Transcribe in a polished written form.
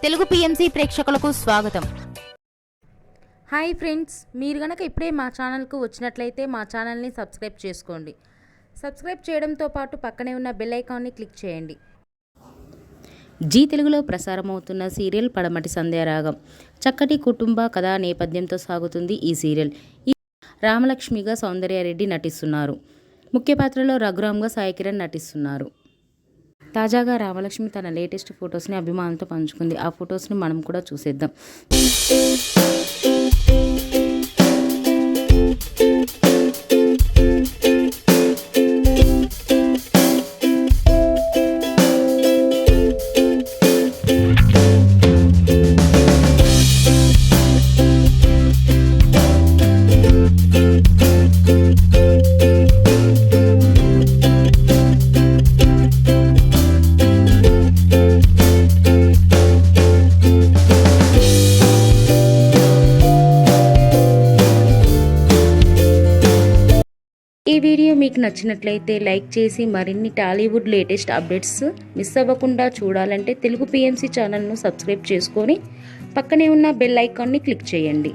Telugu PMC ప్రేక్షకులకు స్వాగతం. Hi friends, మీరు గనక ఇప్పుడే మా ఛానల్కు వచ్చినట్లయితే మా ఛానల్ని సబ్స్క్రైబ్ చేసుకోండి. సబ్స్క్రైబ్ చేయడంతో పాటు పక్కనే ఉన్న బెల్ ఐకాన్ని క్లిక్ చేయండి. జీ తెలుగులో ప్రసారమవుతున్న సీరియల్ పడమటి సంధ్యారాగం. చక్కటి కుటుంబ కథా నేపథ్యంతో సాగుతుంది ఈ సీరియల్. ఈ రామలక్ష్మిగా సౌందర్యారెడ్డి నటిస్తున్నారు. ముఖ్య పాత్రలో రఘురామ్గా సాయి కిరణ్ నటిస్తున్నారు. తాజాగా రామలక్ష్మి తన లేటెస్ట్ ఫొటోస్ని అభిమానులతో పంచుకుంది. ఆ ఫొటోస్ని మనం కూడా చూసేద్దాం. ఈ వీడియో మీకు నచ్చినట్లయితే లైక్ చేసి మరిన్ని టాలీవుడ్ లేటెస్ట్ అప్డేట్స్ మిస్ అవ్వకుండా చూడాలంటే తెలుగు పిఎంసి ఛానల్ను సబ్స్క్రైబ్ చేసుకొని పక్కనే ఉన్న బెల్ ఐకాన్ని క్లిక్ చేయండి.